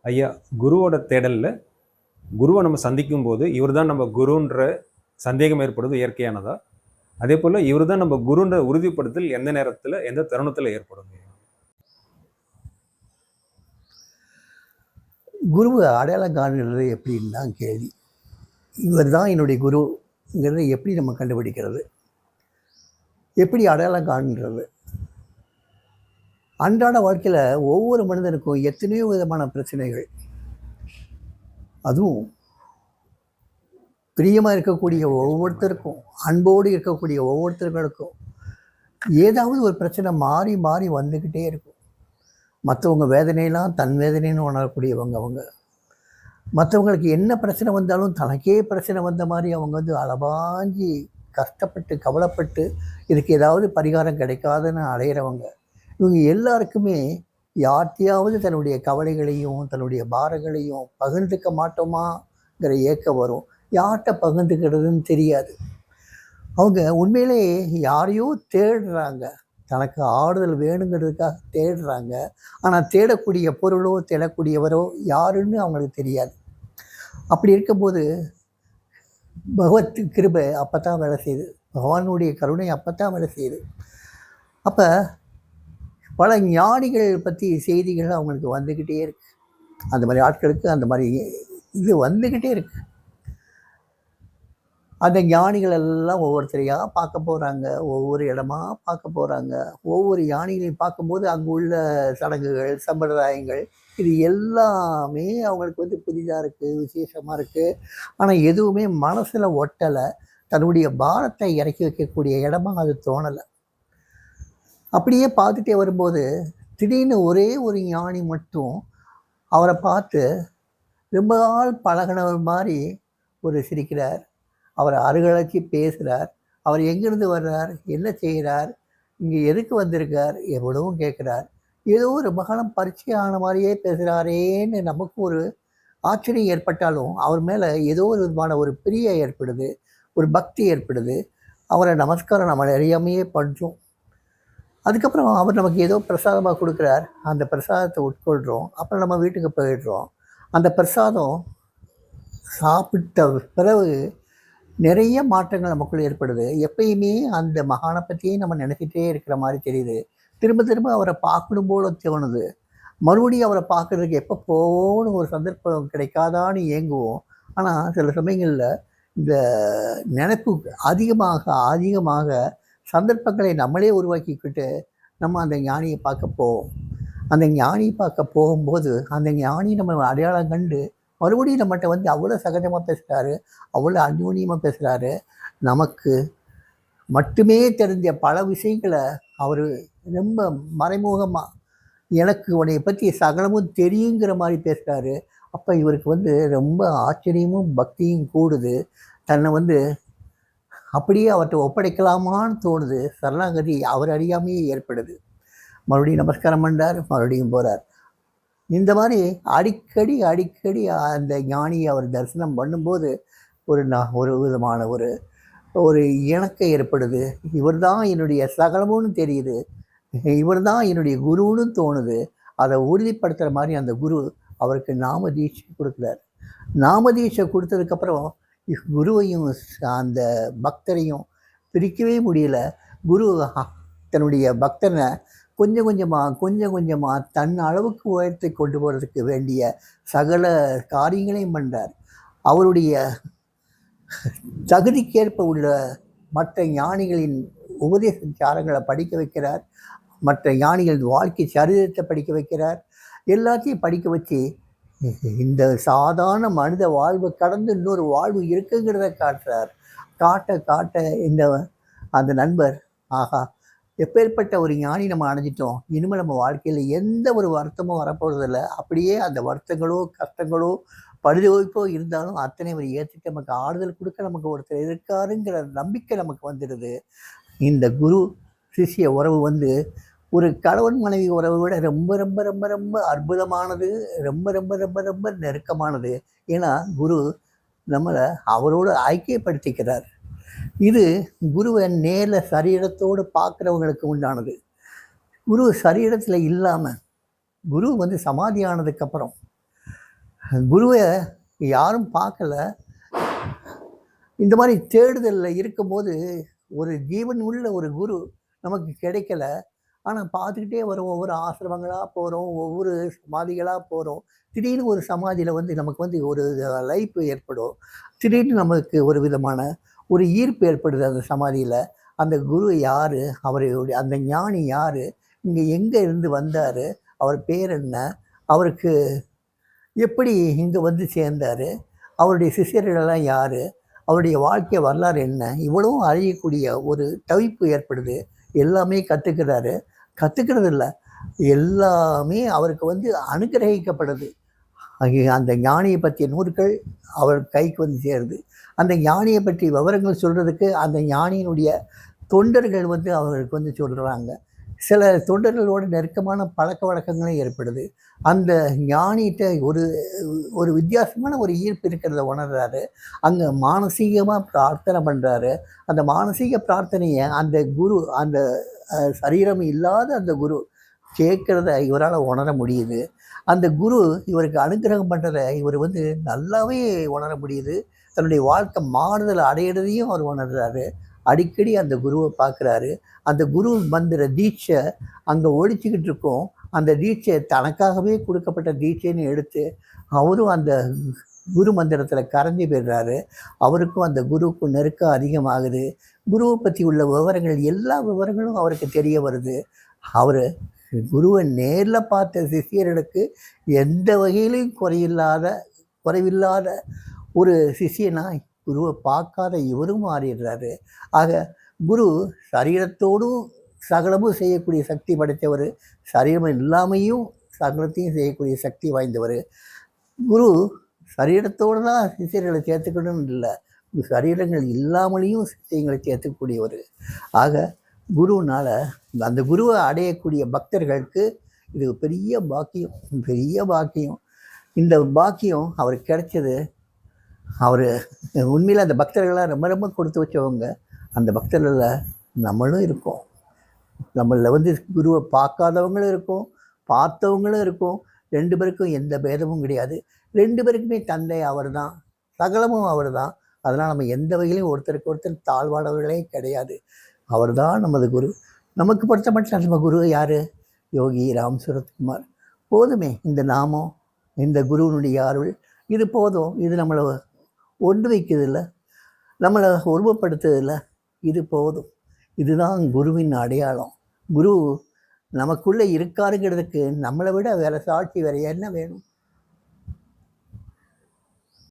ஐயா, குருவோட தேடலில் குருவை நம்ம சந்திக்கும் போது இவர் தான் நம்ம குருன்ற சந்தேகம் ஏற்படுவது இயற்கையானதா? அதே போல் இவர் தான் நம்ம குருன்ற உறுதிப்படுத்தல் எந்த நேரத்தில் எந்த தருணத்தில் ஏற்படும்? குருவை அடையாளம் காணுகிறது எப்படின்னு தான் கேள்வி. இவர் தான் என்னுடைய குருங்கிறத எப்படி நம்ம கண்டுபிடிக்கிறது, எப்படி அடையாளம் காணுன்றது? அன்றாட வாழ்க்கையில் ஒவ்வொரு மனிதனுக்கும் எத்தனையோ விதமான பிரச்சனைகள், அதுவும் பிரியமாக இருக்கக்கூடிய ஒவ்வொருத்தருக்கும், அன்போடு இருக்கக்கூடிய ஒவ்வொருத்தர்களுக்கும் ஏதாவது ஒரு பிரச்சனை மாறி மாறி வந்துக்கிட்டே இருக்கும். மற்றவங்க வேதனையெல்லாம் தன் வேதனைன்னு உணரக்கூடியவங்க அவங்க. மற்றவங்களுக்கு என்ன பிரச்சனை வந்தாலும் தனக்கே பிரச்சனை வந்த மாதிரி அவங்க வந்து அளவாஞ்சி கஷ்டப்பட்டு கவலைப்பட்டு இதுக்கு ஏதாவது பரிகாரம் கிடைக்காதுன்னு அடையிறவங்க. இவங்க எல்லாருக்குமே யார்த்தையாவது தன்னுடைய கவலைகளையும் தன்னுடைய பாரங்களையும் பகிர்ந்துக்க மாட்டோமாங்கிற ஏக்கம் வரும். யார்கிட்ட பகிர்ந்துக்கிறதுன்னு தெரியாது. அவங்க உண்மையிலே யாரையோ தேடுறாங்க, தனக்கு ஆறுதல் வேணுங்கிறதுக்காக தேடுறாங்க. ஆனால் தேடக்கூடிய பொருளோ தேடக்கூடியவரோ யாருன்னு அவங்களுக்கு தெரியாது. அப்படி இருக்கும்போது பகவத் கிருபை அப்போ தான் வேலை செய்யுது, பகவானுடைய கருணை அப்போ தான் வேலை செய்யுது. அப்போ பல ஞானிகள் பற்றி செய்திகள் அவங்களுக்கு வந்துக்கிட்டே இருக்கு. அந்த மாதிரி ஆட்களுக்கு அந்த மாதிரி இது வந்துக்கிட்டே இருக்கு. அந்த ஞானிகள் எல்லாம் ஒவ்வொருத்தரையாக பார்க்க போகிறாங்க, ஒவ்வொரு இடமா பார்க்க போகிறாங்க. ஒவ்வொரு ஞானிகளையும் பார்க்கும்போது அங்கே உள்ள சடங்குகள் சம்பிரதாயங்கள் இது எல்லாமே அவங்களுக்கு வந்து புதிதாக இருக்குது, விசேஷமாக இருக்குது. ஆனால் எதுவுமே மனசில் ஒட்டலை, தன்னுடைய பாரத்தை இறக்கி வைக்கக்கூடிய இடமா அது தோணலை. அப்படியே பார்த்துட்டே வரும்போது திடீர்னு ஒரே ஒரு ஞானி மட்டும் அவரை பார்த்து ரொம்ப நாள் பழகினவர் மாதிரி ஒரு சிரிக்கிறார். அவரை அருகழைச்சி பேசுகிறார். அவர் எங்கேருந்து வர்றார், என்ன செய்கிறார், இங்கே எதுக்கு வந்திருக்கார் எவ்வளவும் கேட்குறார். ஏதோ ஒரு மகானம் பரிச்சயம் ஆன மாதிரியே பேசுகிறாரேன்னு நமக்கு ஒரு ஆச்சரியம் ஏற்பட்டாலும் அவர் மேலே ஏதோ ஒரு விதமான ஒரு பிரியம் ஏற்படுது, ஒரு பக்தி ஏற்படுது. அவரை நமஸ்காரம் நம்ம அறியாமையே பண்ணுறோம். அதுக்கப்புறம் அவர் நமக்கு ஏதோ பிரசாதமாக கொடுக்குறார், அந்த பிரசாதத்தை உட்கொள்கிறோம். அப்புறம் நம்ம வீட்டுக்கு போயிடுறோம். அந்த பிரசாதம் சாப்பிட்ட பிறகு நிறைய மாற்றங்கள் நமக்குள்ளே ஏற்படுது. எப்பயுமே அந்த மகானை பற்றியே நம்ம நினச்சிட்டே இருக்கிற மாதிரி தெரியுது. திரும்ப திரும்ப அவரை பார்க்கணும் போல தோணுது. மறுபடியும் அவரை பார்க்குறதுக்கு எப்போ போகணும் ஒரு சந்தர்ப்பம் கிடைக்காதான்னு ஏங்குவோம். ஆனால் சில சமயங்களில் இந்த நினைப்பு அதிகமாக அதிகமாக சந்தர்ப்பங்களை நம்மளே உருவாக்கிக்கிட்டு நம்ம அந்த ஞானியை பார்க்க போவோம். அந்த ஞானியை பார்க்க போகும்போது அந்த ஞானி நம்ம அடையாளம் கண்டு மறுபடியும் நம்மகிட்ட வந்து அவ்வளோ சகஜமாக பேசுகிறாரு, அவ்வளோ அந்யோன்யமாக பேசுகிறாரு. நமக்கு மட்டுமே தெரிஞ்ச பல விஷயங்களை அவர் ரொம்ப மறைமுகமாக எனக்கு உன்னை பற்றி சகலமும் தெரியுங்கிற மாதிரி பேசுகிறாரு. அப்போ இவருக்கு வந்து ரொம்ப ஆச்சரியமும் பக்தியும் கூடுது. தன்னை வந்து அப்படியே அவர்கிட்ட ஒப்படைக்கலாமான்னு தோணுது. சரணாகதி அவர் அறியாமையே ஏற்படுது. மறுபடியும் நமஸ்காரம் பண்ணார், மறுபடியும் போகிறார். இந்த மாதிரி அடிக்கடி அடிக்கடி அந்த ஞானியை அவர் தரிசனம் பண்ணும்போது ஒரு விதமான ஒரு இணக்கம் ஏற்படுது. இவர் தான் என்னுடைய சகலமுன்னு தெரியுது, இவர் தான் என்னுடைய குருன்னு தோணுது. அதை உறுதிப்படுத்துகிற மாதிரி அந்த குரு அவருக்கு நாம தீட்சை கொடுக்குறார். நாம தீட்சை கொடுத்ததுக்கப்புறம் குருவையும் அந்த பக்தரையும் பிரிக்கவே முடியல. குரு தன்னுடைய பக்தனை கொஞ்சம் கொஞ்சமாக தன் அளவுக்கு உயர்த்தி கொண்டு போகிறதுக்கு வேண்டிய சகல காரியங்களையும் பண்ணுறார். அவருடைய தகுதிக்கேற்ப உள்ள மற்ற ஞானிகளின் உபதேச சாரங்களை படிக்க வைக்கிறார். மற்ற ஞானிகளின் வாழ்க்கை சரித்திரத்தை படிக்க வைக்கிறார். எல்லாத்தையும் படிக்க வச்சு இந்த சாதாரண மனித வாழ்வு கடந்து இன்னொரு வாழ்வு இருக்குங்கிறத காட்டுறார். காட்ட அந்த நண்பர் ஆஹா, எப்பேற்பட்ட ஒரு ஞானி நம்ம அடைஞ்சிட்டோம், இனிமேல் நம்ம வாழ்க்கையில் எந்த ஒரு வருத்தமும் வரப்போகிறதில்ல. அப்படியே அந்த வருத்தங்களோ கஷ்டங்களோ பழுதுவைப்போ இருந்தாலும் அத்தனை ஒரு ஏற்றுட்டு நமக்கு ஆறுதல் கொடுக்க நமக்கு ஒருத்தர் இருக்காருங்கிற நம்பிக்கை நமக்கு வந்துடுது. இந்த குரு சிஷ்ய உறவு வந்து ஒரு கணவன் மனைவி உறவை விட ரொம்ப ரொம்ப ரொம்ப ரொம்ப அற்புதமானது, ரொம்ப ரொம்ப ரொம்ப ரொம்ப நெருக்கமானது. ஏன்னா குரு நம்மளை அவரோடு ஐக்கியப்படுத்திக்கிறார். இது குருவை நேரில் சரீரத்தோடு பார்க்குறவங்களுக்கு உண்டானது. குரு சரீரத்தில் இல்லாமல் குரு வந்து சமாதி ஆனதுக்கப்புறம் குருவை யாரும் பார்க்கல. இந்த மாதிரி தேடுதலில் இருக்கும்போது ஒரு ஜீவன் உள்ள ஒரு குரு நமக்கு கிடைக்கல. ஆனால் பார்த்துக்கிட்டே வரோம், ஒவ்வொரு ஆசிரமங்களாக போகிறோம், ஒவ்வொரு சமாதிகளாக போகிறோம். திடீர்னு ஒரு சமாதியில் வந்து நமக்கு வந்து ஒரு லைஃப் ஏற்படும். திடீர்னு நமக்கு ஒரு விதமான ஒரு ஈர்ப்பு ஏற்படுது அந்த சமாதியில். அந்த குரு யார், அவருடைய அந்த ஞானி யார், இங்கே எங்கே இருந்து வந்தார், அவர் பேர் என்ன, அவருக்கு எப்படி இங்கே வந்து சேர்ந்தார், அவருடைய சிஷ்யர்களெல்லாம் யார், அவருடைய வாழ்க்கை வரலாறு என்ன, இவ்வளவும் அறியக்கூடிய ஒரு தவிப்பு ஏற்படுது. எல்லாமே கற்றுக்கிறாரு. கற்றுக்கிறது இல்லை, எல்லாமே அவருக்கு வந்து அனுகிரகிக்கப்படுது. அந்த ஞானியை பற்றிய நூல்கள் அவர் கைக்கு வந்து சேருது. அந்த ஞானியை பற்றி விவரங்கள் சொல்கிறதுக்கு அந்த ஞானியினுடைய தொண்டர்கள் வந்து அவருக்கு வந்து சொல்கிறாங்க. சில தொண்டர்களோட நெருக்கமான பழக்க வழக்கங்களும் ஏற்படுது. அந்த ஞானிகிட்ட ஒரு ஒரு வித்தியாசமான ஒரு ஈர்ப்பு இருக்கிறத உணர்றாரு. அங்கே மானசீகமாக பிரார்த்தனை பண்ணுறாரு. அந்த மானசீக பிரார்த்தனையை அந்த குரு, அந்த சரீரம் இல்லாத அந்த குரு கேட்குறத இவரால் உணர முடியுது. அந்த குரு இவருக்கு அனுகிரகம் பண்ணுறத இவர் வந்து நல்லாவே உணர முடியுது. தன்னுடைய வாழ்க்கை மாறுதல் அடையிறதையும் அவர் உணர்றாரு. அடிக்கடி அந்த குருவை பார்க்குறாரு. அந்த குரு மந்திர தீட்சை அங்கே ஒழிச்சிக்கிட்டு இருக்கோம். அந்த தீட்சை தனக்காகவே கொடுக்கப்பட்ட தீட்சைன்னு எடுத்து அவரும் அந்த குரு மந்திரத்தில் கரைஞ்சி போயிடுறாரு. அவருக்கும் அந்த குருவுக்கும் நெருக்கம் அதிகமாகுது. குருவை பற்றி உள்ள விவரங்கள், எல்லா விவரங்களும் அவருக்கு தெரிய வருது. அவர் குருவை நேரில் பார்த்த சிஷியர்களுக்கு எந்த வகையிலையும் குறைவில்லாத ஒரு சிஷியனாய் குருவை பார்க்காத இவரும் மாறிடுறாரு. ஆக குரு சரீரத்தோடும் சகலமும் செய்யக்கூடிய சக்தி படைத்தவர், சரீரம் இல்லாமையும் சகலத்தையும் செய்யக்கூடிய சக்தி வாய்ந்தவர். குரு சரீரத்தோடு தான் சிஷியர்களை சேர்த்துக்கணும்னு இல்லை, சரீரங்கள் இல்லாமலேயும் சிஷியங்களை சேர்த்துக்கூடியவர். ஆக குருனால் அந்த குருவை அடையக்கூடிய பக்தர்களுக்கு இது பெரிய பாக்கியம், பெரிய பாக்கியம். இந்த பாக்கியம் அவருக்கு கிடைச்சது. அவர் உண்மையில் அந்த பக்தர்களாக ரொம்ப ரொம்ப கொடுத்து வச்சவங்க. அந்த பக்தர்களில் நம்மளும் இருக்கோம். நம்மளில் வந்து குருவை பார்க்காதவங்களும் இருக்கோம், பார்த்தவங்களும் இருக்கோம். 2 பேருக்கும் எந்த பேதமும் கிடையாது. 2 பேருக்குமே தந்தை அவர் தான், சகலமும் அவர் தான். அதனால் நம்ம எந்த வகையிலையும் ஒருத்தருக்கு ஒருத்தர் தாழ்வானவர்களே கிடையாது. அவர் தான் நமது குரு. நமக்கு பொறுத்த மட்டும் நம்ம குரு யார்? யோகி ராம் சுரத்குமார். போதுமே இந்த நாமம், இந்த குருவினுடைய அருள், இது போதும். இது நம்மளை ஒன்று வைக்கிறதில்ல, நம்மளை உருவப்படுத்துறதில்ல, இது போதும். இதுதான் குருவின் அடையாளம். குரு நமக்குள்ளே இருக்காருங்கிறதுக்கு நம்மளை விட வேறு சாட்சி வேறு என்ன வேணும்?